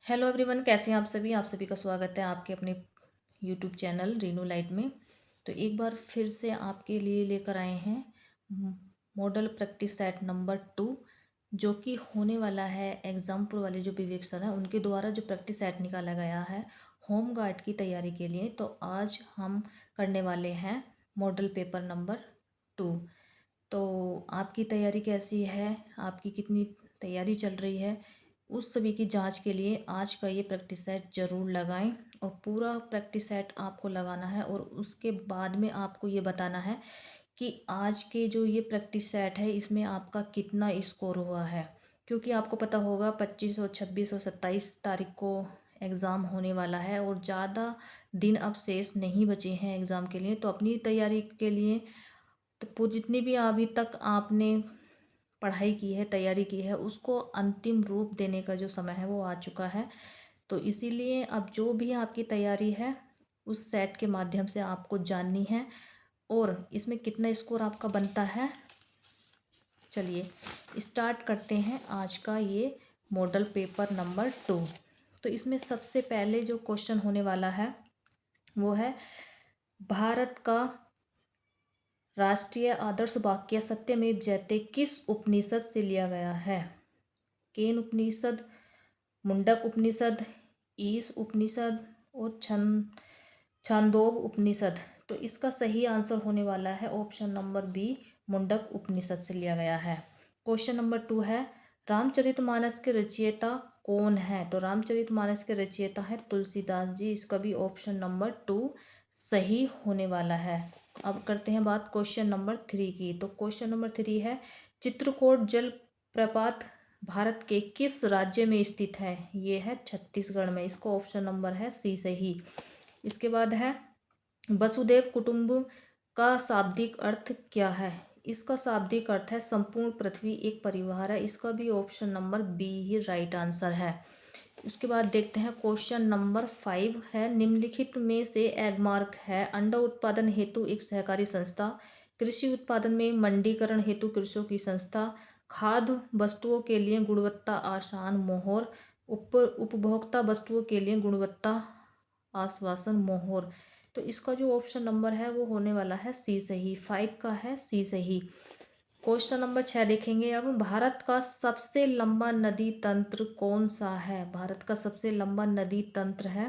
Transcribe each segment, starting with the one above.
Hello everyone, कैसे हैं आप सभी का स्वागत है आपके अपने यूट्यूब चैनल रीनू लाइट में। तो एक बार फिर से आपके लिए लेकर आए हैं मॉडल प्रैक्टिस सेट नंबर 2, जो कि होने वाला है एग्जामपुर वाले जो विवेक सर हैं उनके द्वारा जो प्रैक्टिस सेट निकाला गया है होम गार्ड की तैयारी के लिए। तो आज हम करने वाले हैं मॉडल पेपर नंबर 2। तो आपकी तैयारी कैसी है, आपकी कितनी तैयारी चल रही है, उस सभी की जांच के लिए आज का ये प्रैक्टिस सेट ज़रूर लगाएं। और पूरा प्रैक्टिस सेट आपको लगाना है और उसके बाद में आपको ये बताना है कि आज के जो ये प्रैक्टिस सेट है इसमें आपका कितना स्कोर हुआ है। क्योंकि आपको पता होगा 25 और 26 और 27 तारीख को एग्ज़ाम होने वाला है और ज़्यादा दिन अब शेष नहीं बचे हैं एग्ज़ाम के लिए। तो अपनी तैयारी के लिए तो जितनी भी अभी तक आपने पढ़ाई की है, तैयारी की है, उसको अंतिम रूप देने का जो समय है वो आ चुका है। तो इसीलिए अब जो भी आपकी तैयारी है उस सेट के माध्यम से आपको जाननी है और इसमें कितना स्कोर आपका बनता है। चलिए स्टार्ट करते हैं आज का ये मॉडल पेपर नंबर 2। तो इसमें सबसे पहले जो क्वेश्चन होने वाला है वो है भारत का राष्ट्रीय आदर्श वाक्य सत्यमेव जयते किस उपनिषद से लिया गया है। केन उपनिषद, मुंडक उपनिषद, ईश उपनिषद और छांदोग उपनिषद। तो इसका सही आंसर होने वाला है ऑप्शन नंबर बी, मुंडक उपनिषद से लिया गया है। क्वेश्चन नंबर 2 है रामचरितमानस के रचयिता कौन है। तो रामचरितमानस के रचयिता है तुलसीदास जी। इसका भी ऑप्शन नंबर 2 सही होने वाला है। अब करते हैं बात क्वेश्चन नंबर 3 की। तो क्वेश्चन नंबर 3 है चित्रकूट जल प्रपात भारत के किस राज्य में स्थित है। ये है छत्तीसगढ़ में। इसका ऑप्शन नंबर है सी सही। इसके बाद है वसुदेव कुटुंब का शाब्दिक अर्थ क्या है। इसका शाब्दिक अर्थ है संपूर्ण पृथ्वी एक परिवार है। इसका भी ऑप्शन नंबर बी ही राइट आंसर है। उसके बाद देखते हैं क्वेश्चन नंबर 5 है निम्नलिखित में से एगमार्क है अंडा उत्पादन हेतु एक सहकारी संस्था, कृषि उत्पादन में मंडीकरण हेतु कृषकों की संस्था, खाद्य वस्तुओं के लिए गुणवत्ता आसान मोहर, उपभोक्ता वस्तुओं के लिए गुणवत्ता आश्वासन मोहर। तो इसका जो ऑप्शन नंबर है वो होने वाला है सी सही। 5 का है सी सही। क्वेश्चन नंबर 6 देखेंगे अब भारत का सबसे लंबा नदी तंत्र कौन सा है। भारत का सबसे लंबा नदी तंत्र है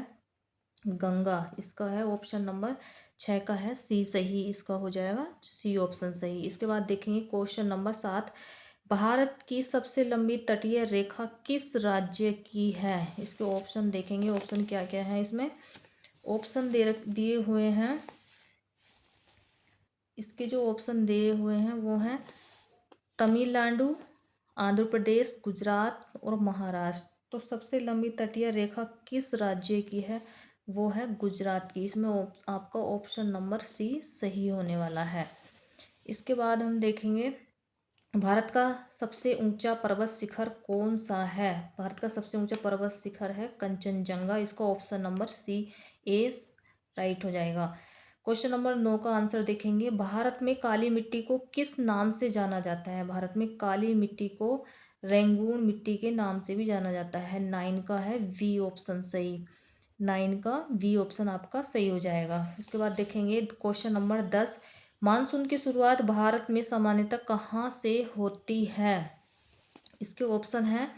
गंगा। इसका है ऑप्शन नंबर 6 का है सी सही। इसका हो जाएगा सी ऑप्शन सही। इसके बाद देखेंगे क्वेश्चन नंबर 7 भारत की सबसे लंबी तटीय रेखा किस राज्य की है। इसके ऑप्शन देखेंगे, ऑप्शन क्या क्या है इसमें। ऑप्शन दिए हुए हैं, इसके जो ऑप्शन दिए हुए हैं वो हैं तमिलनाडु, आंध्र प्रदेश, गुजरात और महाराष्ट्र। तो सबसे लंबी तटीय रेखा किस राज्य की है, वो है गुजरात की। इसमें आपका ऑप्शन नंबर सी सही होने वाला है। इसके बाद हम देखेंगे भारत का सबसे ऊंचा पर्वत शिखर कौन सा है। भारत का सबसे ऊंचा पर्वत शिखर है कंचनजंगा। इसका ऑप्शन नंबर सी ए राइट हो जाएगा। क्वेश्चन नंबर 9 का आंसर देखेंगे भारत में काली मिट्टी को किस नाम से जाना जाता है। भारत में काली मिट्टी को रेंगून मिट्टी के नाम से भी जाना जाता है। 9 का है वी ऑप्शन सही। 9 का वी ऑप्शन आपका सही हो जाएगा। इसके बाद देखेंगे क्वेश्चन नंबर 10 मानसून की शुरुआत भारत में सामान्यतः कहाँ से होती है। इसके ऑप्शन है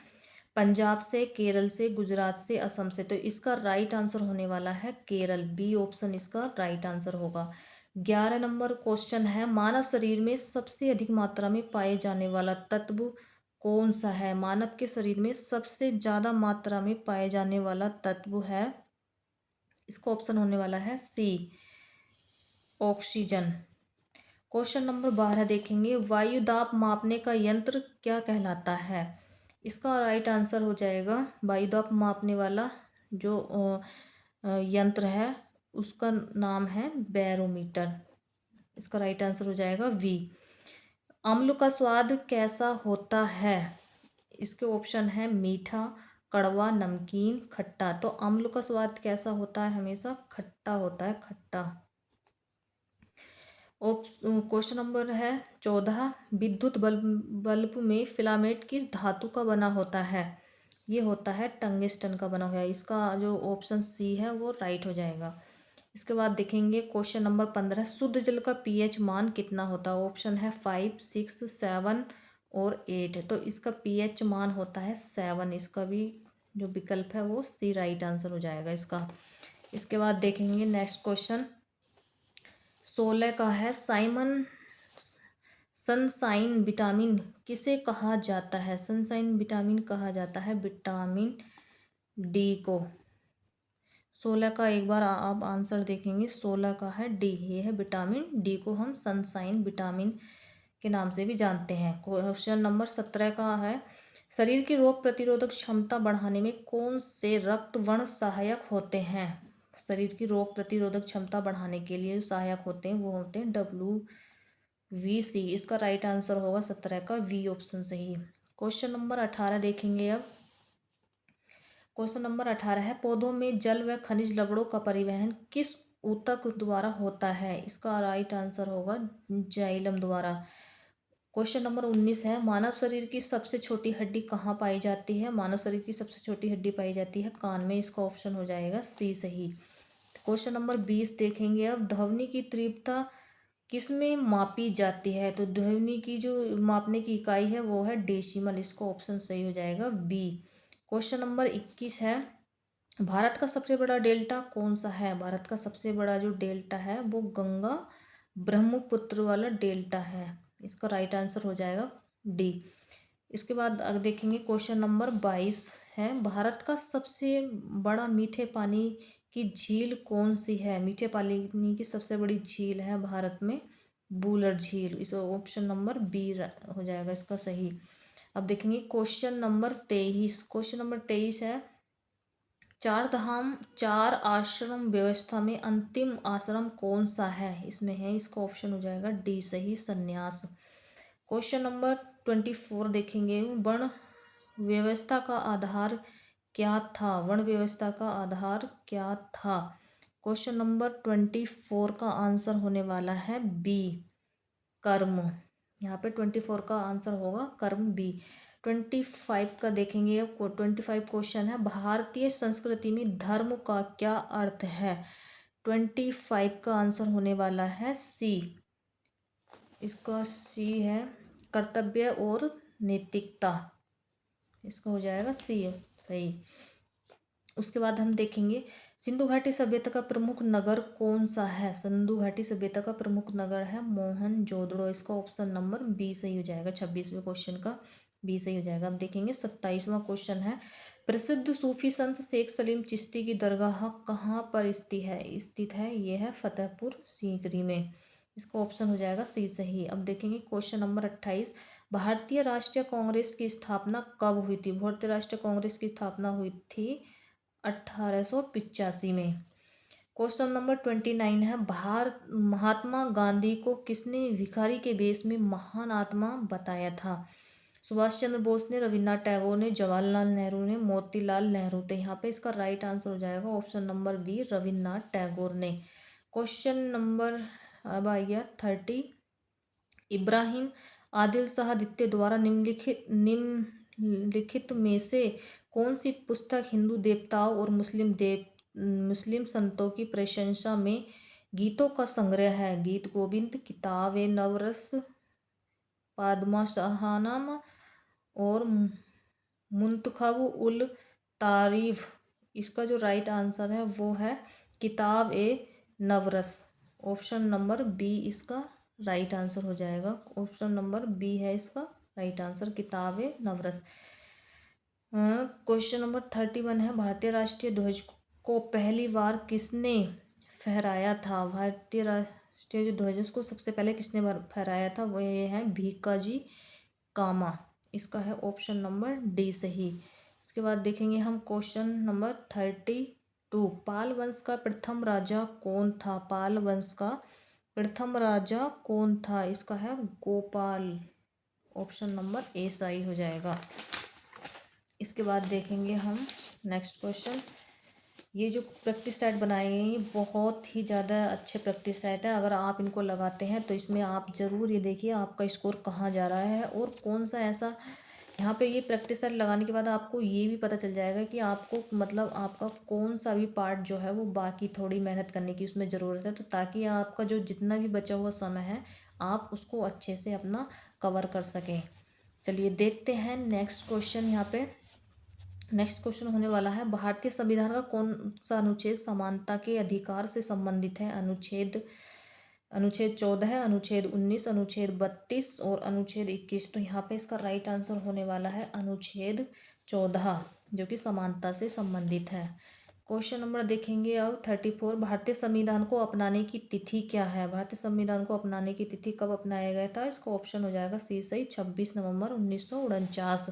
पंजाब से, केरल से, गुजरात से, असम से। तो इसका राइट आंसर होने वाला है केरल। बी ऑप्शन इसका राइट आंसर होगा। 11 नंबर क्वेश्चन है मानव शरीर में सबसे अधिक मात्रा में पाए जाने वाला तत्व कौन सा है। मानव के शरीर में सबसे ज्यादा मात्रा में पाए जाने वाला तत्व है, इसका ऑप्शन होने वाला है सी ऑक्सीजन। क्वेश्चन नंबर 12 देखेंगे वायु दाब मापने का यंत्र क्या कहलाता है। इसका राइट आंसर हो जाएगा वायु दाब मापने वाला जो यंत्र है उसका नाम है बैरोमीटर। इसका राइट आंसर हो जाएगा वी। अम्ल का स्वाद कैसा होता है। इसके ऑप्शन है मीठा, कड़वा, नमकीन, खट्टा। तो अम्ल का स्वाद कैसा होता है, हमेशा खट्टा होता है, खट्टा। क्वेश्चन नंबर है 14 विद्युत बल्ब में फिलामेंट किस धातु का बना होता है। ये होता है टंगिस्टन का बना हुआ। इसका जो ऑप्शन सी है वो राइट हो जाएगा। इसके बाद देखेंगे क्वेश्चन नंबर 15, शुद्ध जल का पीएच मान कितना होता है? ऑप्शन है 5, 6, 7 और 8। तो इसका पीएच मान होता है 7। इसका भी जो विकल्प है वो सी राइट आंसर हो जाएगा इसका। इसके बाद देखेंगे नेक्स्ट क्वेश्चन 16 का है, सनसाइन विटामिन किसे कहा जाता है? सनसाइन विटामिन कहा जाता है विटामिन डी को। 16 का एक बार आप आंसर देखेंगे, 16 का है डी। ये है विटामिन डी को हम सनसाइन विटामिन के नाम से भी जानते हैं। क्वेश्चन नंबर 17 का है, शरीर की रोग प्रतिरोधक क्षमता बढ़ाने में कौन से रक्त वर्ण सहायक होते हैं? शरीर की रोग प्रतिरोधक क्षमता बढ़ाने के लिए सहायक होते हैं वो होते हैं WBC। इसका राइट आंसर होगा 17 का वी ऑप्शन सही। क्वेश्चन नंबर 18 देखेंगे अब। क्वेश्चन नंबर 18 है, पौधों में जल व खनिज लवणों का परिवहन किस ऊतक द्वारा होता है? इसका राइट आंसर होगा जाइलम द्वारा। क्वेश्चन नंबर 19 है, मानव शरीर की सबसे छोटी हड्डी कहाँ पाई जाती है? मानव शरीर की सबसे छोटी हड्डी पाई जाती है कान में। इसका ऑप्शन हो जाएगा सी सही। क्वेश्चन नंबर 20 देखेंगे अब, ध्वनि की तीव्रता किसमें मापी जाती है? तो ध्वनि की जो मापने की इकाई है वो है डेसिमल। इसका ऑप्शन सही हो जाएगा बी। क्वेश्चन नंबर 21 है, भारत का सबसे बड़ा डेल्टा कौन सा है? भारत का सबसे बड़ा जो डेल्टा है वो गंगा ब्रह्मपुत्र वाला डेल्टा है। इसका राइट आंसर हो जाएगा डी। इसके बाद अगर देखेंगे क्वेश्चन नंबर 22 है, भारत का सबसे बड़ा मीठे पानी की झील कौन सी है? मीठे पानी की सबसे बड़ी झील है भारत में बूलर झील। इस ऑप्शन नंबर बी हो जाएगा इसका सही। अब देखेंगे क्वेश्चन नंबर 23। क्वेश्चन नंबर 23 है, चार धाम चार आश्रम व्यवस्था में अंतिम आश्रम कौन सा है? इसमें है, इसका ऑप्शन हो जाएगा डी सही, संन्यास। क्वेश्चन नंबर 24 देखेंगे, वर्ण व्यवस्था का आधार क्या था? वर्ण व्यवस्था का आधार क्या था? क्वेश्चन नंबर 24 का आंसर होने वाला है बी, कर्म। यहाँ पे 24 का आंसर होगा कर्म बी। 25 का देखेंगे, 25 क्वेश्चन है, भारतीय संस्कृति में धर्म का क्या अर्थ है? 25 का आंसर होने वाला है सी। इसका सी है, कर्तव्य और नैतिकता। इसका हो जाएगा सी सही। उसके बाद हम देखेंगे सिंधु घाटी सभ्यता का प्रमुख नगर कौन सा है? सिंधु घाटी सभ्यता का प्रमुख नगर है मोहनजोदड़ो। इसका ऑप्शन नंबर बी सही हो जाएगा। 26वें क्वेश्चन का बी सही हो जाएगा। अब देखेंगे 27वां क्वेश्चन है, प्रसिद्ध सूफी संत शेख सलीम चिश्ती की दरगाह कहाँ पर स्थित है? ये है फतेहपुर सीकरी में। इसका ऑप्शन हो जाएगा सी सही। अब देखेंगे क्वेश्चन नंबर 28, भारतीय राष्ट्रीय कांग्रेस की स्थापना कब हुई थी? भारतीय राष्ट्रीय कांग्रेस की स्थापना हुई थी 1885 में। क्वेश्चन नंबर 29 है, भारत महात्मा गांधी को किसने भिखारी के वेश में महान आत्मा बताया था? सुभाष चंद्र बोस ने, रविन्द्रनाथ टैगोर ने, जवाहरलाल नेहरू ने, मोतीलाल नेहरू थे। यहाँ पे इसका राइट आंसर हो जाएगा option number B, Rabindranath Tagore ने। क्वेश्चन नंबर अब आ गया 30, इब्राहिम आदिल शाह द्वितीय द्वारा निम्नलिखित में से कौन सी पुस्तक हिंदू देवताओं और मुस्लिम संतों की प्रशंसा में गीतों का संग्रह है? गीत गोविंद, किताब ए नवरस, पादमाशाहनामा और मुंतखब उल तारीफ। इसका जो राइट आंसर है वो है किताब ए नवरस। ऑप्शन नंबर बी इसका राइट आंसर हो जाएगा। ऑप्शन नंबर बी है इसका राइट आंसर, किताब ए नवरस। क्वेश्चन नंबर 31 है, भारतीय राष्ट्रीय ध्वज को पहली बार किसने फहराया था? भारतीय राष्ट्रीय ध्वज को सबसे पहले किसने फहराया था? वो ये है भीकाजी कामा। इसका है ऑप्शन नंबर डी सही। इसके बाद देखेंगे हम क्वेश्चन नंबर 32, पाल वंश का प्रथम राजा कौन था? पाल वंश का प्रथम राजा कौन था? इसका है गोपाल। ऑप्शन नंबर ए सही हो जाएगा। इसके बाद देखेंगे हम नेक्स्ट क्वेश्चन। ये जो प्रैक्टिस सेट बनाए गए हैं बहुत ही ज़्यादा अच्छे प्रैक्टिस सेट है। अगर आप इनको लगाते हैं तो इसमें आप ज़रूर ये देखिए आपका स्कोर कहाँ जा रहा है और कौन सा ऐसा यहाँ पे ये प्रैक्टिस सेट लगाने के बाद आपको ये भी पता चल जाएगा कि आपको मतलब आपका कौन सा भी पार्ट जो है वो बाकी थोड़ी मेहनत करने की उसमें ज़रूरत है, तो ताकि आपका जो जितना भी बचा हुआ समय है आप उसको अच्छे से अपना कवर कर सकें। चलिए देखते हैं नेक्स्ट क्वेश्चन। यहाँ पे नेक्स्ट क्वेश्चन होने वाला है, भारतीय संविधान का कौन सा अनुच्छेद समानता के अधिकार से संबंधित है? अनुच्छेद अनुच्छेद 14 है, अनुच्छेद 19, अनुच्छेद 32 और अनुच्छेद 21। तो यहाँ पे इसका राइट आंसर होने वाला है अनुच्छेद 14, जो कि समानता से संबंधित है। क्वेश्चन नंबर देखेंगे अब 34, भारतीय संविधान को अपनाने की तिथि क्या है? भारतीय संविधान को अपनाने की तिथि कब अपनाया गया था? इसका ऑप्शन हो जाएगा सी सही 26 नवंबर 1949।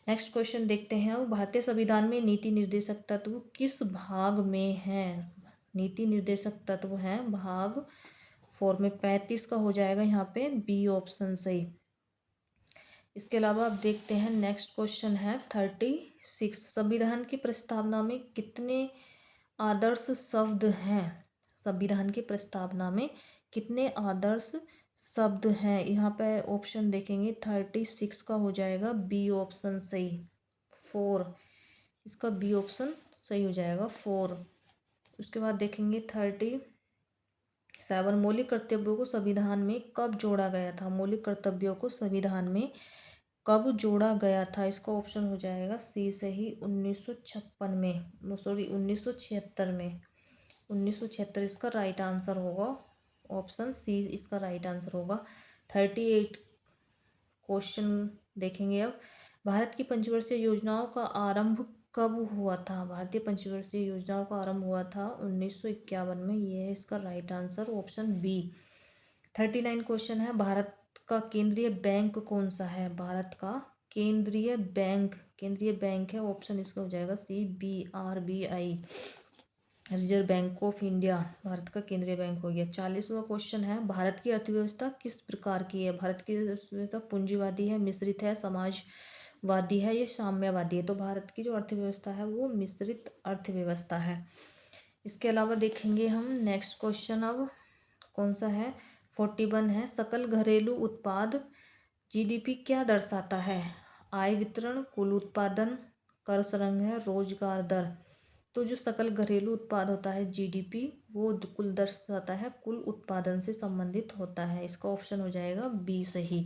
नेक्स्ट क्वेश्चन देखते हैं अब, भारतीय संविधान में नीति निर्देशक तत्व किस भाग में है? नीति निर्देशक तत्व है भाग 4 में। 35 का हो जाएगा यहाँ पे बी ऑप्शन सही। इसके अलावा अब देखते हैं नेक्स्ट क्वेश्चन है 36, संविधान की प्रस्तावना में कितने आदर्श शब्द हैं? संविधान की प्रस्तावना में कितने आदर्श शब्द हैं? यहाँ पे ऑप्शन देखेंगे 36 का हो जाएगा बी ऑप्शन सही 4। इसका बी ऑप्शन सही हो जाएगा 4। उसके बाद देखेंगे 37, मौलिक कर्तव्यों को संविधान में कब जोड़ा गया था? मौलिक कर्तव्यों को संविधान में कब जोड़ा गया था? इसका ऑप्शन हो जाएगा सी सही 1956 में, सॉरी 1976 में। 1976 इसका राइट आंसर होगा, ऑप्शन सी इसका राइट आंसर होगा। 38 क्वेश्चन देखेंगे अब, भारत की पंचवर्षीय योजनाओं का आरंभ कब हुआ था? भारतीय पंचवर्षीय योजनाओं का आरंभ हुआ था 1951 में। ये है इसका right answer, option B. 39 question है, भारत का केंद्रीय बैंक कौन सा है? भारत का केंद्रीय बैंक है, ऑप्शन इसका हो जाएगा C B R B I, reserve bank of India Bharat का केंद्रीय बैंक हो गया। 40वां क्वेश्चन है, भारत की अर्थव्यवस्था किस प्रकार की है? भारत की अर्थव्यवस्था पूंजीवादी है, मिश्रित है, समाजवादी है या साम्यवादी है? तो भारत की जो अर्थव्यवस्था है वो मिश्रित अर्थव्यवस्था है। इसके अलावा देखेंगे हम नेक्स्ट क्वेश्चन अब कौन सा है 41 है, सकल घरेलू उत्पाद जीडीपी क्या दर्शाता है? आय वितरण, कुल उत्पादन, कर संग्रह, रोजगार दर। तो जो सकल घरेलू उत्पाद होता है जीडीपी वो कुल दर्शाता है, कुल उत्पादन से संबंधित होता है। इसका ऑप्शन हो जाएगा बी सही।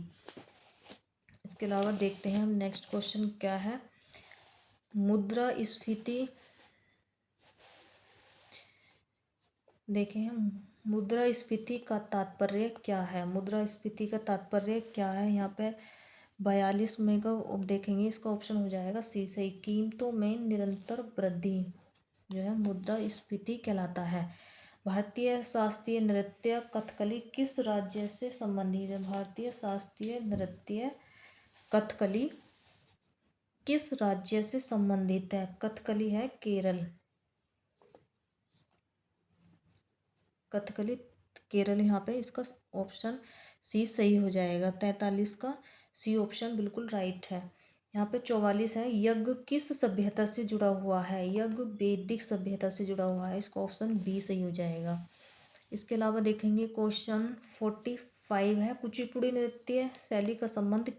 इसके अलावा देखते हैं हम नेक्स्ट क्वेश्चन क्या है, मुद्रास्फीति देखें हम, मुद्रास्फीति का तात्पर्य क्या है? मुद्रास्फीति का तात्पर्य क्या है? यहाँ पे 42 में का देखेंगे, इसका ऑप्शन हो जाएगा सी सही, कीमतों में निरंतर वृद्धि जो है मुद्रास्फीति कहलाता है। भारतीय शास्त्रीय नृत्य कथकली किस राज्य से संबंधित है? भारतीय शास्त्रीय नृत्य कथकली किस राज्य से संबंधित है? कथकली है केरल, कथकली केरल। यहाँ पे इसका ऑप्शन सी सही हो जाएगा। 43 का सी ऑप्शन बिल्कुल राइट है। यहाँ पे 44 है, यज्ञ किस सभ्यता से जुड़ा हुआ है? यज्ञ वैदिक सभ्यता से जुड़ा हुआ है, इसका ऑप्शन बी सही हो जाएगा। इसके अलावा देखेंगे क्वेश्चन 45 है, कुचिपुड़ी नृत्य शैली का संबंध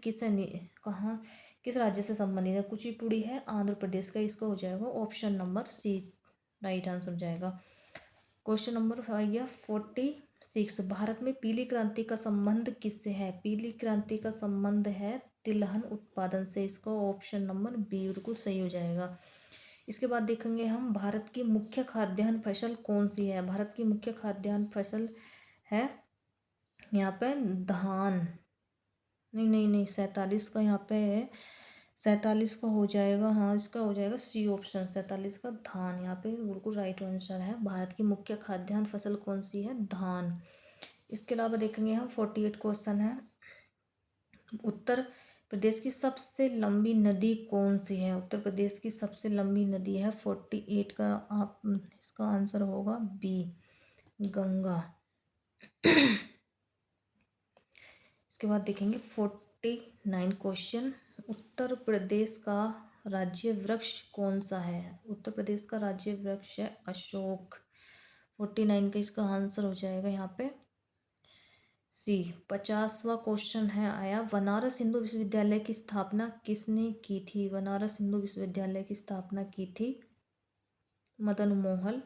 कहाँ किस राज्य से संबंधित है? कुचिपुड़ी है आंध्र प्रदेश का, इसका हो जाएगा option number C right answer हो जाएगा। क्वेश्चन नंबर 46, भारत में पीली क्रांति का संबंध किससे है? पीली क्रांति का संबंध है तिलहन उत्पादन से, इसका ऑप्शन नंबर बी बिल्कुल सही हो जाएगा। इसके बाद देखेंगे हम, भारत की मुख्य खाद्यान्न फसल कौन सी है? भारत की मुख्य खाद्यान्न फसल है यहाँ पे धान, नहीं नहीं नहीं 47 का यहाँ पे है, 47 का हो जाएगा, हाँ इसका हो जाएगा सी ऑप्शन 47 का धान, यहाँ पे बिल्कुल राइट आंसर है। भारत की मुख्य खाद्यान्न फसल कौन सी है? धान। इसके अलावा देखेंगे हम 48 क्वेश्चन है, उत्तर प्रदेश की सबसे लंबी नदी कौन सी है? उत्तर प्रदेश की सबसे लंबी नदी है 48 का, आप इसका आंसर होगा बी गंगा। इसके बाद देखेंगे 49 क्वेश्चन, उत्तर प्रदेश का राज्य वृक्ष कौन सा है? उत्तर प्रदेश का राज्य वृक्ष है अशोक। 49 का इसका आंसर हो जाएगा यहाँ पे सी। 50वां क्वेश्चन है आया, बनारस हिंदू विश्वविद्यालय की स्थापना किसने की थी? बनारस हिंदू विश्वविद्यालय की स्थापना की थी मदन मोहन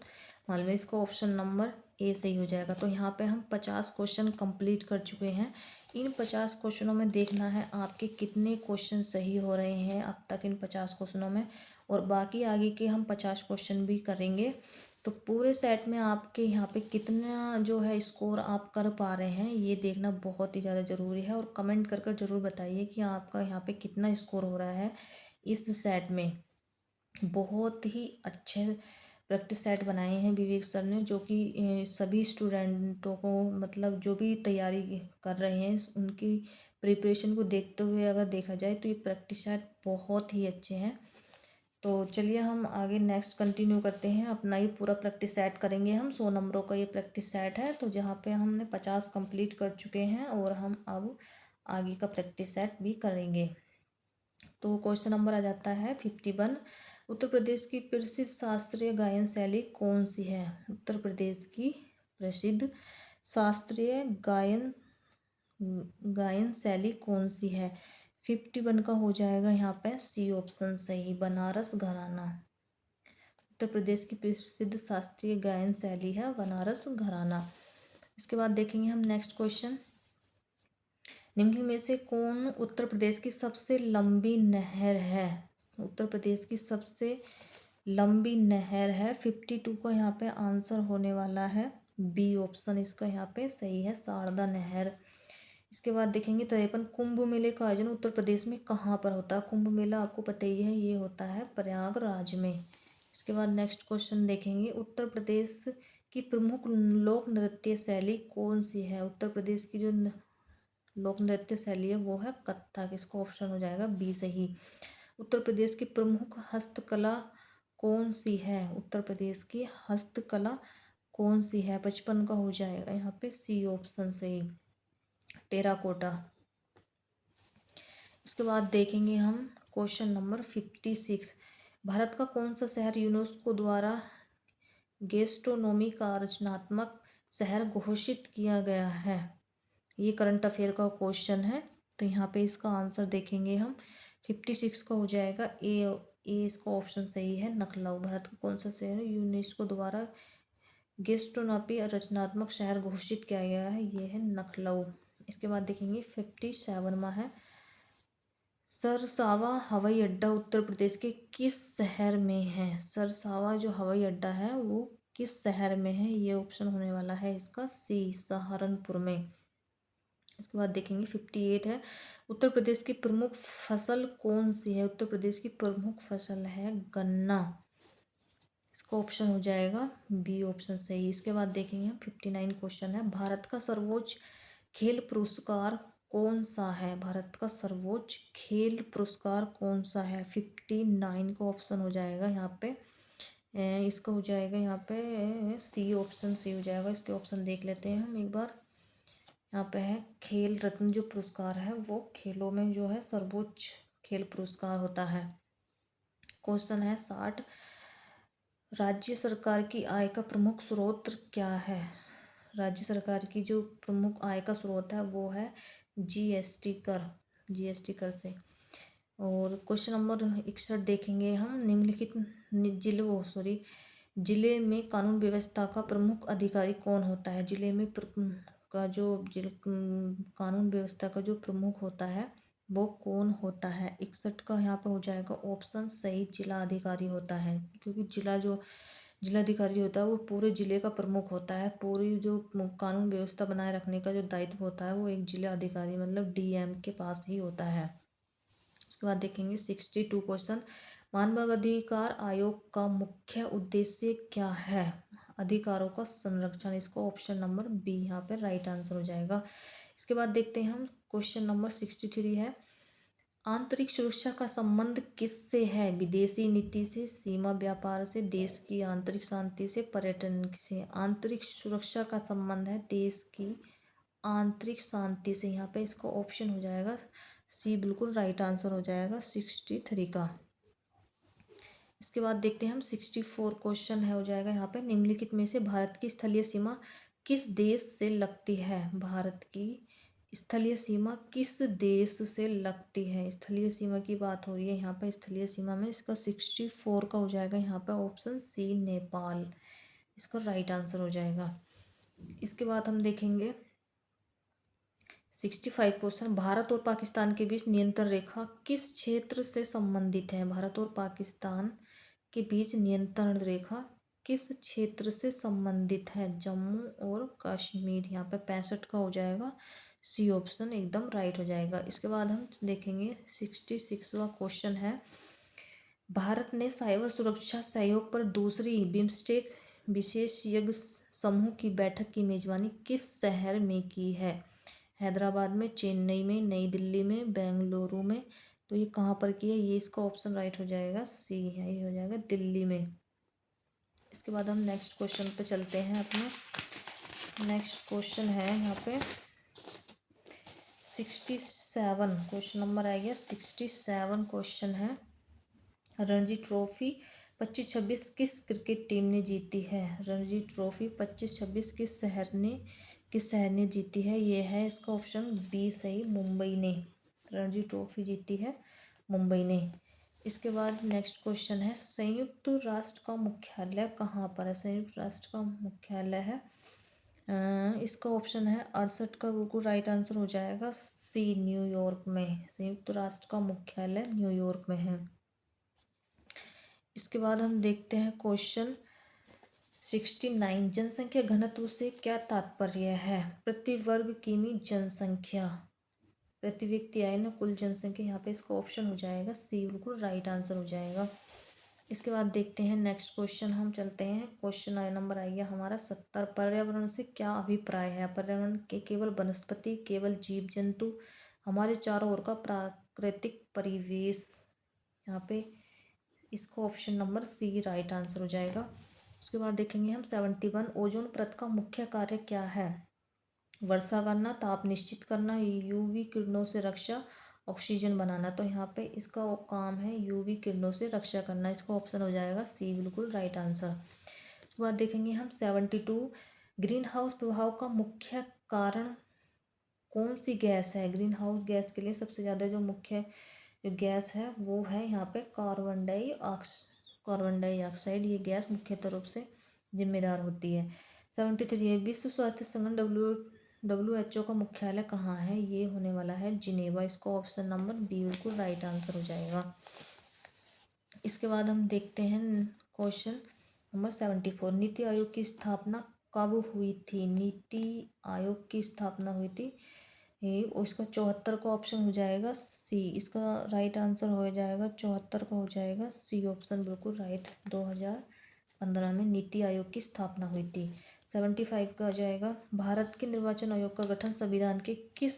मालवीय। इसका ऑप्शन नंबर ए सही हो जाएगा। तो यहाँ पे हम 50 क्वेश्चन कंप्लीट कर चुके हैं। इन 50 क्वेश्चनों में देखना है आपके कितने क्वेश्चन सही हो रहे हैं अब तक इन 50 क्वेश्चनों में, और बाकी आगे के हम 50 क्वेश्चन भी करेंगे। तो पूरे सेट में आपके यहाँ पे कितना जो है स्कोर आप कर पा रहे हैं ये देखना बहुत ही ज़्यादा ज़रूरी है। और कमेंट कर कर ज़रूर बताइए कि आपका यहाँ पे कितना स्कोर हो रहा है इस सेट में। बहुत ही अच्छे प्रैक्टिस सेट बनाए हैं विवेक सर ने, जो कि सभी स्टूडेंटों को मतलब जो भी तैयारी कर रहे हैं उनकी प्रिपरेशन को देखते हुए अगर देखा जाए तो ये प्रैक्टिस सेट बहुत ही अच्छे हैं। तो चलिए हम आगे नेक्स्ट कंटिन्यू करते हैं। अपना ये पूरा प्रैक्टिस सेट करेंगे हम। 100 नंबरों का ये प्रैक्टिस सेट है, तो जहाँ पे हमने 50 कंप्लीट कर चुके हैं और हम अब आगे का प्रैक्टिस सेट भी करेंगे। तो क्वेश्चन नंबर आ जाता है 51। उत्तर प्रदेश की प्रसिद्ध शास्त्रीय गायन शैली कौन सी है? उत्तर प्रदेश की प्रसिद्ध शास्त्रीय गायन गायन शैली कौन सी है? 51 का हो जाएगा यहाँ पे सी ऑप्शन सही, बनारस घराना। उत्तर प्रदेश की प्रसिद्ध शास्त्रीय गायन शैली है बनारस घराना। इसके बाद देखेंगे हम नेक्स्ट क्वेश्चन। निम्नलिखित में से कौन उत्तर प्रदेश की सबसे लंबी नहर है? उत्तर प्रदेश की सबसे लंबी नहर है। 52 का यहाँ पे आंसर होने वाला है बी ऑप्शन इसका यहाँ पे सही है, शारदा नहर। इसके बाद देखेंगे 53। कुंभ मेले का आयोजन उत्तर प्रदेश में कहाँ पर होता है? कुंभ मेला आपको पता ही है, ये होता है प्रयागराज में। इसके बाद नेक्स्ट क्वेश्चन देखेंगे, उत्तर प्रदेश की प्रमुख लोक नृत्य शैली कौन सी है? उत्तर प्रदेश की जो लोक नृत्य शैली है वो है कथक। इसका ऑप्शन हो जाएगा बी सही। उत्तर प्रदेश की प्रमुख हस्तकला कौन सी है? उत्तर प्रदेश की हस्तकला कौन सी है? 55 का हो जाएगा यहाँ पे सी ऑप्शन सही, टेराकोटा। इसके बाद देखेंगे हम क्वेश्चन नंबर 56। भारत का कौन सा शहर यूनेस्को द्वारा गैस्ट्रोनोमी का रचनात्मक शहर घोषित किया गया है? ये करंट अफेयर का क्वेश्चन है, तो यहाँ पे इसका आंसर देखेंगे हम। 56 का हो जाएगा ए इसका ऑप्शन सही है, नखलऊ। भारत का कौन सा शहर यूनेस्को द्वारा गैस्ट्रोनोमी रचनात्मक शहर घोषित किया गया है? ये है नखलऊ। इसके बाद देखेंगे 57वां है, सरसावा हवाई अड्डा उत्तर प्रदेश के किस शहर में है? सरसावा जो हवाई अड्डा है वो किस शहर में है? ये ऑप्शन होने वाला है इसका सी, सहारनपुर में। इसके बाद देखेंगे 58 है, उत्तर प्रदेश की प्रमुख फसल कौन सी है? उत्तर प्रदेश की प्रमुख फसल है गन्ना। इसका ऑप्शन हो जाएगा बी ऑप्शन सही। इसके बाद देखेंगे हम 59 क्वेश्चन है, भारत का सर्वोच्च खेल पुरस्कार कौन सा है? भारत का सर्वोच्च खेल पुरस्कार कौन सा है? 59 का ऑप्शन हो जाएगा यहाँ पे इसका हो जाएगा यहाँ पे सी ऑप्शन सी हो जाएगा। इसके ऑप्शन देख लेते हैं हम एक बार। यहाँ पे है खेल रत्न जो पुरस्कार है वो खेलों में जो है सर्वोच्च खेल पुरस्कार होता है। क्वेश्चन है 60, राज्य सरकार की आय का प्रमुख स्रोत क्या है? राज्य सरकार की जो प्रमुख आय का स्रोत है वो है जीएसटी कर, जीएसटी कर से। और क्वेश्चन नंबर 61 देखेंगे हम, निम्नलिखित जिले में कानून व्यवस्था का प्रमुख अधिकारी कौन होता है? जिले में कानून व्यवस्था का जो प्रमुख होता है वो कौन होता है? 61 का यहाँ पे हो जाएगा ऑप्शन सही, जिला अधिकारी होता है। क्योंकि जिलाधिकारी होता है वो पूरे जिले का प्रमुख होता है। पूरी जो कानून व्यवस्था बनाए रखने का जो दायित्व होता है वो एक जिला अधिकारी मतलब डीएम के पास ही होता है। उसके बाद देखेंगे 62 क्वेश्चन, मानव अधिकार आयोग का मुख्य उद्देश्य क्या है? अधिकारों का संरक्षण। इसको ऑप्शन नंबर बी यहाँ पे राइट आंसर हो जाएगा। इसके बाद देखते हैं हम क्वेश्चन नंबर 63 है, आंतरिक सुरक्षा का संबंध किससे है? विदेशी नीति से, सीमा व्यापार से, देश की आंतरिक शांति से, पर्यटन से। आंतरिक सुरक्षा का संबंध है देश की आंतरिक शांति से। यहाँ पे इसका ऑप्शन हो जाएगा सी, बिल्कुल राइट आंसर हो जाएगा 63 का। इसके बाद देखते हैं हम 64 क्वेश्चन है हो जाएगा यहाँ पे, निम्नलिखित में से भारत की स्थलीय सीमा किस देश से लगती है? भारत की स्थलीय सीमा किस देश से लगती है? स्थलीय सीमा की बात हो रही है यहाँ पे। स्थलीय सीमा में इसका 64 का हो जाएगा यहाँ पे ऑप्शन सी, नेपाल, इसका राइट आंसर हो जाएगा। इसके बाद हम देखेंगे 65 क्वेश्चन, भारत और पाकिस्तान के बीच नियंत्रण रेखा किस क्षेत्र से संबंधित है? भारत और पाकिस्तान के बीच नियंत्रण रेखा किस क्षेत्र से संबंधित है? जम्मू और कश्मीर, यहाँ पे 65 का हो जाएगा, सी ऑप्शन एकदम राइट हो जाएगा। इसके बाद हम देखेंगे 66वां क्वेश्चन है, भारत ने साइबर सुरक्षा सहयोग पर दूसरी बिम्स्टेक विशेषज्ञ समूह की बैठक की मेजबानी किस शहर में की है? हैदराबाद में, चेन्नई में, नई दिल्ली में, बेंगलुरु में। तो ये कहाँ पर की है? ये इसका ऑप्शन राइट हो जाएगा, सी है, ये हो जाएगा दिल्ली में। इसके बाद हम नेक्स्ट क्वेश्चन पे चलते हैं। अपना नेक्स्ट क्वेश्चन है यहाँ पे 67 क्वेश्चन नंबर आ गया। 67 क्वेश्चन है, रणजी ट्रॉफी 25-26 किस क्रिकेट टीम ने जीती है? रणजी ट्रॉफी 25-26 किस शहर ने जीती है? ये है इसका ऑप्शन बी सही, मुंबई ने रणजी ट्रॉफी जीती है, मुंबई ने। इसके बाद नेक्स्ट क्वेश्चन है, संयुक्त राष्ट्र का मुख्यालय कहाँ पर है? संयुक्त राष्ट्र का मुख्यालय है इसका ऑप्शन है 68 का बिल्कुल राइट आंसर हो जाएगा, सी, न्यूयॉर्क में। संयुक्त राष्ट्र का मुख्यालय न्यूयॉर्क में है। इसके बाद हम देखते हैं क्वेश्चन 69, जनसंख्या घनत्व से क्या तात्पर्य है? प्रति वर्ग किमी जनसंख्या, प्रति व्यक्ति आए ना कुल जनसंख्या, यहाँ पे इसका ऑप्शन हो जाएगा सी, बिल्कुल राइट आंसर हो जाएगा। इसके बाद देखते हैं नेक्स्ट क्वेश्चन, हम चलते हैं क्वेश्चन नंबर आइए हमारा 70, पर्यावरण से क्या अभिप्राय है? पर्यावरण के केवल वनस्पति, केवल जीव जंतु, हमारे चारों ओर का प्राकृतिक परिवेश, यहाँ पे इसको option number C right answer हो जाएगा। उसके बाद देखेंगे हम 71, ओजोन परत का मुख्य कार्य क्या है? वर्षा करना, ताप निश्चित करना, यूवी किरणों से रक्षा, ऑक्सीजन बनाना। तो यहाँ पे इसका काम है यूवी किरणों से रक्षा करना, इसका ऑप्शन हो जाएगा सी, बिल्कुल राइट आंसर। उसके बाद देखेंगे हम 72, ग्रीन हाउस प्रभाव का मुख्य कारण कौन सी गैस है? ग्रीन हाउस गैस के लिए सबसे ज़्यादा जो मुख्य जो गैस है वो है यहाँ पे कार्बन डाइऑक्साइड, ये गैस मुख्यतः रूप से जिम्मेदार होती है। 73, विश्व स्वास्थ्य संगठन WHO का मुख्यालय कहाँ है? ये होने वाला है जिनेवा, इसको ऑप्शन नंबर बी बिल्कुल राइट आंसर हो जाएगा। इसके बाद हम देखते हैं क्वेश्चन नंबर 74, नीति आयोग की स्थापना कब हुई थी? नीति आयोग की स्थापना हुई थी और इसका 74 का ऑप्शन हो जाएगा सी, इसका राइट आंसर हो जाएगा 74 का हो जाएगा सी ऑप्शन बिल्कुल राइट। 2015 में नीति आयोग की स्थापना हुई थी। 75 का आ जाएगा, भारत के निर्वाचन आयोग का गठन संविधान के किस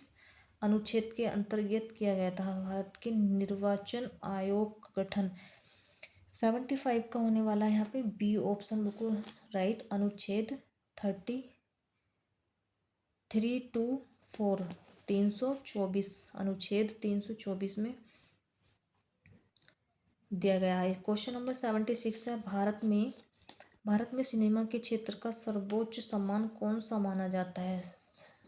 अनुच्छेद के अंतर्गत किया गया था? भारत के निर्वाचन आयोग का गठन 75 का होने वाला है यहाँ पे बी ऑप्शन बिल्कुल राइट, अनुच्छेद 324 324 अनुच्छेद 324 में दिया गया है। क्वेश्चन नंबर 76 है, भारत में सिनेमा के क्षेत्र का सर्वोच्च सम्मान कौन सा माना जाता है?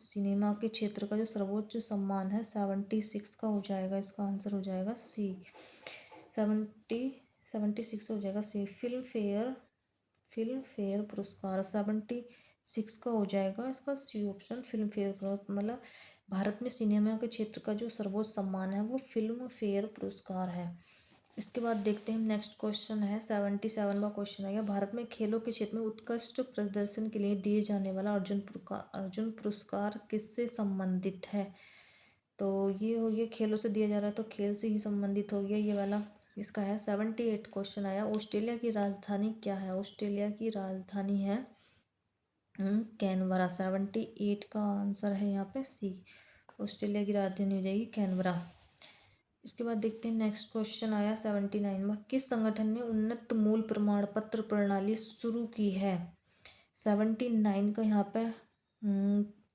सिनेमा के क्षेत्र का जो सर्वोच्च सम्मान है 76 का हो जाएगा, इसका आंसर हो जाएगा सी, 76 हो जाएगा सी, फिल्म फेयर पुरस्कार 76 का हो जाएगा, इसका सी ऑप्शन फिल्म फेयर पुरस्कार, मतलब भारत में सिनेमा के क्षेत्र का जो सर्वोच्च सम्मान है वो फिल्म फेयर पुरस्कार है। इसके बाद देखते हैं नेक्स्ट क्वेश्चन है 77वां क्वेश्चन है, भारत में खेलों के क्षेत्र में उत्कृष्ट प्रदर्शन के लिए दिए जाने वाला अर्जुन पुरस्कार किससे संबंधित है? तो ये हो गया खेलों से दिया जा रहा है तो खेल से ही संबंधित हो गया ये वाला। इसका है 78 क्वेश्चन आया, ऑस्ट्रेलिया की राजधानी क्या है? ऑस्ट्रेलिया की राजधानी है कैनबरा, 78 का आंसर है यहाँ पे सी, ऑस्ट्रेलिया की राजधानी हो जाएगी कैनबरा। इसके बाद देखते हैं नेक्स्ट क्वेश्चन आया 79 में, किस संगठन ने उन्नत मूल प्रमाण पत्र प्रणाली शुरू की है? 79 का यहाँ पे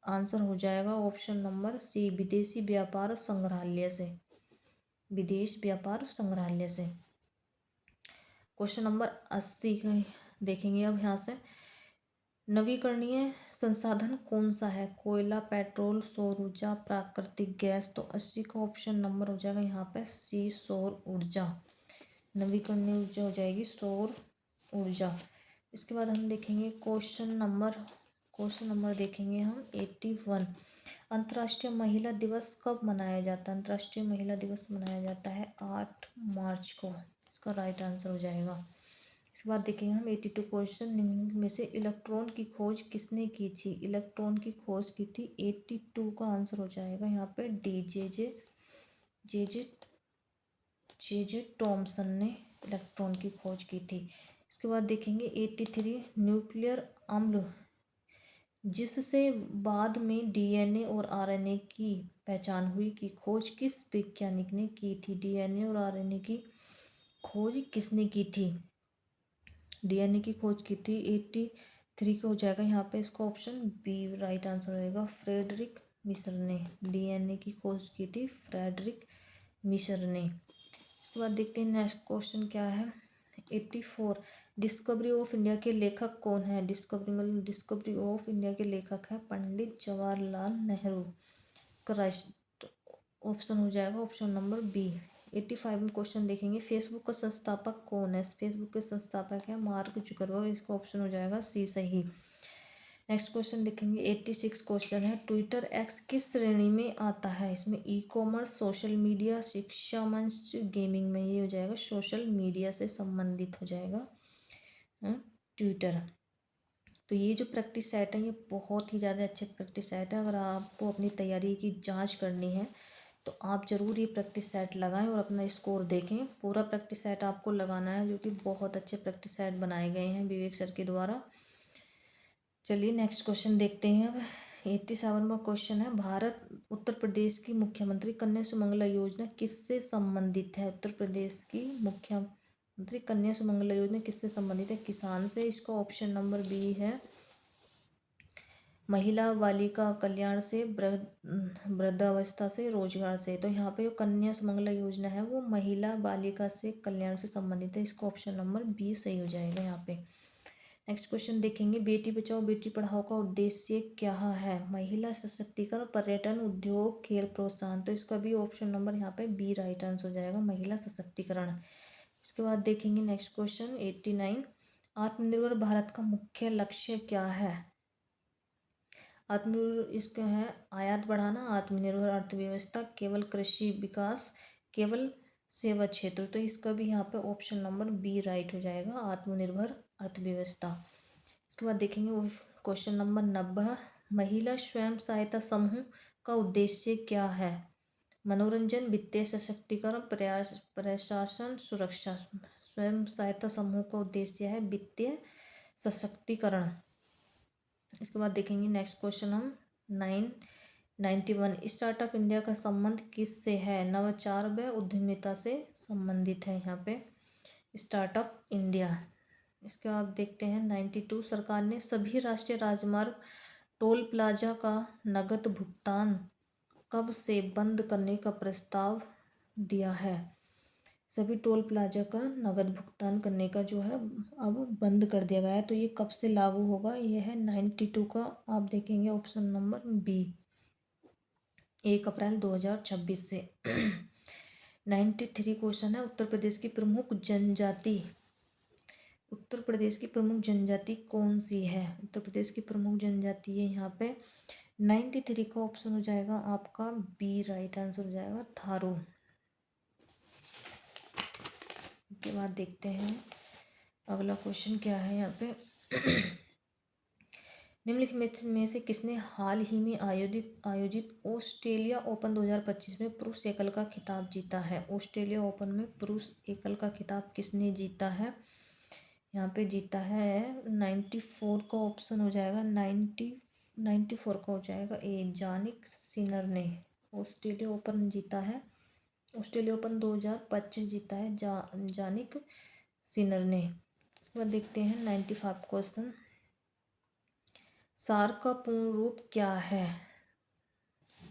आंसर हो जाएगा ऑप्शन नंबर सी, विदेशी व्यापार संग्रहालय से, विदेश व्यापार संग्रहालय से। क्वेश्चन नंबर 80 का देखेंगे अब यहाँ से, नवीकरणीय संसाधन कौन सा है? कोयला, पेट्रोल, सौर ऊर्जा, प्राकृतिक गैस। तो 80 का ऑप्शन नंबर हो जाएगा यहाँ पे सी, सौर ऊर्जा। नवीकरणीय ऊर्जा हो जाएगी सौर ऊर्जा। इसके बाद हम देखेंगे क्वेश्चन नंबर देखेंगे हम 81। अंतर्राष्ट्रीय महिला दिवस कब मनाया जाता है? अंतर्राष्ट्रीय महिला दिवस मनाया जाता है 8 मार्च को। इसका राइट आंसर हो जाएगा। इसके बाद देखेंगे हम 82 क्वेश्चन। निम्नलिखित में से इलेक्ट्रॉन की खोज किसने की थी? इलेक्ट्रॉन की खोज की थी 82 का आंसर हो जाएगा यहाँ पे डी, जे जे टॉमसन ने इलेक्ट्रॉन की खोज की थी। इसके बाद देखेंगे 83 न्यूक्लियर अम्ल जिससे बाद में डीएनए और आरएनए की पहचान हुई की खोज किस वैज्ञानिक ने की थी? डीएनए और आरएनए की खोज किसने की थी? डीएनए की खोज की थी 83 का हो जाएगा यहाँ पे इसका ऑप्शन बी राइट आंसर रहेगा फ्रेडरिक मिशर ने। डीएनए की खोज की थी फ्रेडरिक मिशर ने। इसके बाद देखते हैं नेक्स्ट क्वेश्चन क्या है। 84 डिस्कवरी ऑफ इंडिया के लेखक कौन है? डिस्कवरी ऑफ इंडिया के लेखक है पंडित जवाहरलाल नेहरू। इसका राइट ऑप्शन हो जाएगा ऑप्शन नंबर बी। 85 में क्वेश्चन देखेंगे फेसबुक का संस्थापक कौन है? फेसबुक के संस्थापक है मार्क जुकरबर्ग। इसका ऑप्शन हो जाएगा सी सही। नेक्स्ट क्वेश्चन देखेंगे 86 क्वेश्चन है ट्विटर एक्स किस श्रेणी में आता है? इसमें ई कॉमर्स, सोशल मीडिया, शिक्षा मंच, गेमिंग में। ये हो जाएगा सोशल मीडिया से संबंधित हो जाएगा ट्विटर। तो ये जो प्रैक्टिस सेट है ये बहुत ही ज़्यादा अच्छे प्रैक्टिस सेट है। अगर आपको अपनी तैयारी की जांच करनी है तो आप ज़रूर ये प्रैक्टिस सेट लगाएं और अपना स्कोर देखें। पूरा प्रैक्टिस सेट आपको लगाना है जो कि बहुत अच्छे प्रैक्टिस सेट बनाए गए हैं विवेक सर के द्वारा। चलिए नेक्स्ट क्वेश्चन देखते हैं अब। 87वां क्वेश्चन है भारत उत्तर प्रदेश की मुख्यमंत्री कन्या सुमंगला योजना किससे संबंधित है? उत्तर प्रदेश की मुख्यमंत्री कन्या सुमंगला योजना किससे संबंधित है? किसान से। इसका ऑप्शन नंबर बी है महिला बालिका कल्याण से, वृद्धावस्था से, रोजगार से। तो यहाँ पे जो कन्या सुमंगला योजना है वो महिला बालिका से कल्याण से संबंधित है। इसका ऑप्शन नंबर बी सही हो जाएगा यहाँ पे। नेक्स्ट क्वेश्चन देखेंगे बेटी बचाओ बेटी पढ़ाओ का उद्देश्य क्या है? महिला सशक्तिकरण, पर्यटन, उद्योग, खेल प्रोत्साहन। तो इसका भी ऑप्शन नंबर यहाँ पे बी राइट आंसर हो जाएगा महिला सशक्तिकरण। इसके बाद देखेंगे नेक्स्ट क्वेश्चन 89 आत्मनिर्भर भारत का मुख्य लक्ष्य क्या है? आत्मनिर्भर इसका है आयात बढ़ाना, आत्मनिर्भर अर्थव्यवस्था, केवल कृषि विकास, केवल सेवा क्षेत्र। तो इसका भी यहाँ पे ऑप्शन नंबर बी राइट हो जाएगा आत्मनिर्भर अर्थव्यवस्था। इसके बाद देखेंगे क्वेश्चन नंबर 90 महिला स्वयं सहायता समूह का उद्देश्य क्या है? मनोरंजन, वित्तीय सशक्तिकरण, प्रशासन, सुरक्षा। स्वयं सहायता समूह का उद्देश्य है वित्तीय सशक्तिकरण। इसके बाद देखेंगे नेक्स्ट क्वेश्चन हम 91 स्टार्टअप इंडिया का संबंध किससे है? नवाचार व उद्यमिता से संबंधित है यहाँ पे स्टार्टअप इंडिया। इसके बाद देखते हैं 92 सरकार ने सभी राष्ट्रीय राजमार्ग टोल प्लाजा का नकद भुगतान कब से बंद करने का प्रस्ताव दिया है? सभी टोल प्लाजा का नकद भुगतान करने का जो है अब बंद कर दिया गया है। तो ये कब से लागू होगा? ये है 92 का आप देखेंगे ऑप्शन नंबर बी 1 अप्रैल 2026 से। 93 क्वेश्चन है उत्तर प्रदेश की प्रमुख जनजाति कौन सी है? उत्तर प्रदेश की प्रमुख जनजाति है यहाँ पे 93 का ऑप्शन हो जाएगा आपका बी राइट आंसर हो जाएगा थारू। के बाद देखते हैं अगला क्वेश्चन क्या है यहाँ पे। निम्नलिखित में से किसने हाल ही में आयोजित ऑस्ट्रेलिया ओपन 2025 में पुरुष एकल का खिताब जीता है? ऑस्ट्रेलिया ओपन में पुरुष एकल का खिताब किसने जीता है? यहाँ पे जीता है 94 का ऑप्शन हो जाएगा 94 का हो जाएगा ए जानिक सिनर ने ऑस्ट्रेलिया ओपन जीता है। ऑस्ट्रेलिया ओपन 2025 जीता है जानिक सिनर ने। इसके बाद देखते हैं 95 क्वेश्चन सार्क का पूर्ण रूप क्या है?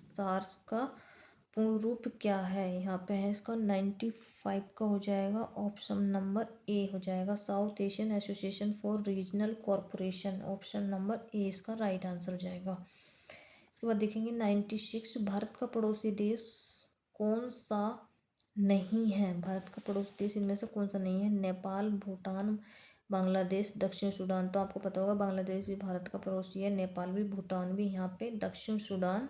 सार्स का पूर्ण रूप क्या है, यहाँ पे है इसका 95 का हो जाएगा, ऑप्शन नंबर ए हो जाएगा, south Asian association for regional corporation, option number A इसका राइट आंसर हो जाएगा। इसके बाद देखेंगे 96, भारत का पड़ोसी देश कौन सा नहीं है, भारत का पड़ोसी देश इनमें से कौन सा नहीं है, नेपाल, भूटान, बांग्लादेश, दक्षिण सूडान। तो आपको पता होगा बांग्लादेश भी भारत का पड़ोसी है, नेपाल भी, भूटान भी, यहाँ पे दक्षिण सूडान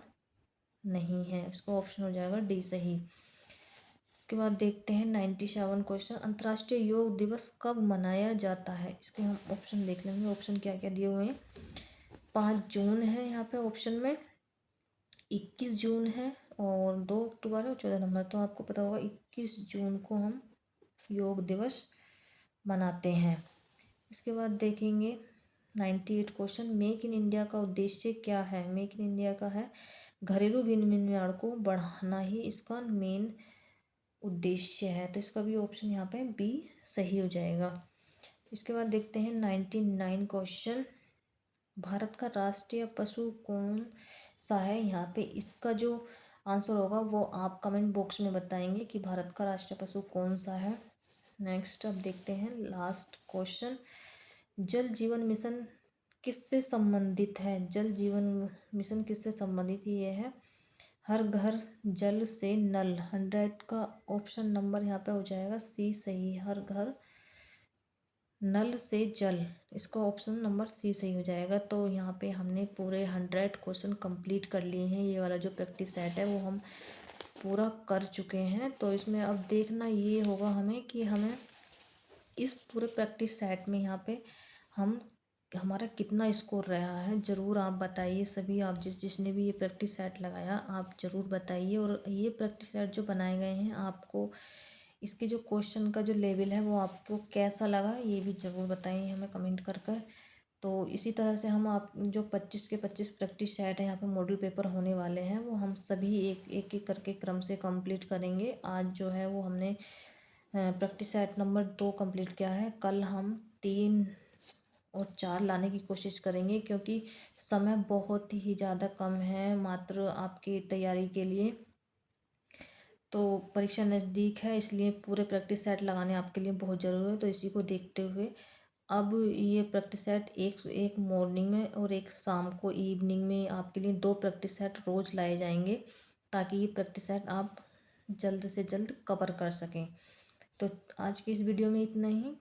नहीं है, इसका ऑप्शन हो जाएगा डी सही। इसके बाद देखते हैं 97 क्वेश्चन, अंतर्राष्ट्रीय योग दिवस कब मनाया जाता है, इसके हम ऑप्शन देख लेंगे। ऑप्शन क्या क्या दिए हुए हैं, 5 जून है यहाँ पे ऑप्शन में, 21 जून है, और 2 अक्टूबर है, और 14 नवंबर। तो आपको पता होगा 21 जून को हम योग दिवस मनाते हैं। इसके बाद देखेंगे 98 क्वेश्चन, मेक इन इंडिया का उद्देश्य क्या है, मेक इन इंडिया का है घरेलू विनिर्माण को बढ़ाना ही इसका मेन उद्देश्य है, तो इसका भी ऑप्शन यहाँ पे बी सही हो जाएगा। इसके बाद देखते हैं 99 क्वेश्चन, भारत का राष्ट्रीय पशु कौन सा है, यहाँ पे इसका जो आंसर होगा वो आप कमेंट बॉक्स में बताएंगे कि भारत का राष्ट्रीय पशु कौन सा है। नेक्स्ट अब देखते हैं लास्ट क्वेश्चन, जल जीवन मिशन किससे संबंधित है, जल जीवन मिशन किससे संबंधित ये है, हर घर जल से नल, 100 का ऑप्शन नंबर यहाँ पे हो जाएगा सी सही, हर घर नल से जल, इसका ऑप्शन नंबर सी सही हो जाएगा। तो यहाँ पे हमने पूरे 100 क्वेश्चन कंप्लीट कर लिए हैं, ये वाला जो प्रैक्टिस सेट है वो हम पूरा कर चुके हैं। तो इसमें अब देखना ये होगा हमें कि हमें इस पूरे प्रैक्टिस सेट में यहाँ पे हम हमारा कितना स्कोर रहा है, ज़रूर आप बताइए सभी, आप जिसने भी ये प्रैक्टिस सेट लगाया आप ज़रूर बताइए। और ये प्रैक्टिस सेट जो बनाए गए हैं आपको इसके जो क्वेश्चन का जो लेवल है वो आपको कैसा लगा ये भी ज़रूर बताइए हमें कमेंट कर कर। तो इसी तरह से हम आप जो 25 के 25 प्रैक्टिस सेट है यहाँ पे मॉडल पेपर होने वाले हैं वो हम सभी एक एक करके क्रम से कंप्लीट करेंगे। आज जो है वो हमने प्रैक्टिस सेट नंबर 2 कंप्लीट किया है, कल हम 3 और 4 लाने की कोशिश करेंगे क्योंकि समय बहुत ही ज़्यादा कम है मात्र आपकी तैयारी के लिए। तो परीक्षा नज़दीक है इसलिए पूरे प्रैक्टिस सेट लगाने आपके लिए बहुत ज़रूरी है। तो इसी को देखते हुए अब ये प्रैक्टिस सेट एक मॉर्निंग में और एक शाम को इवनिंग में आपके लिए 2 प्रैक्टिस सेट रोज़ लाए जाएंगे ताकि ये प्रैक्टिस सेट आप जल्द से जल्द कवर कर सकें। तो आज की इस वीडियो में इतना ही,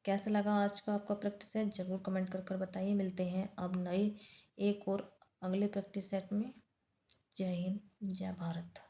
कैसा लगा आज का आपका प्रैक्टिस सेट ज़रूर कमेंट कर कर बताइए। मिलते हैं अब नए एक और अगले प्रैक्टिस सेट में। जय हिंद, जय भारत।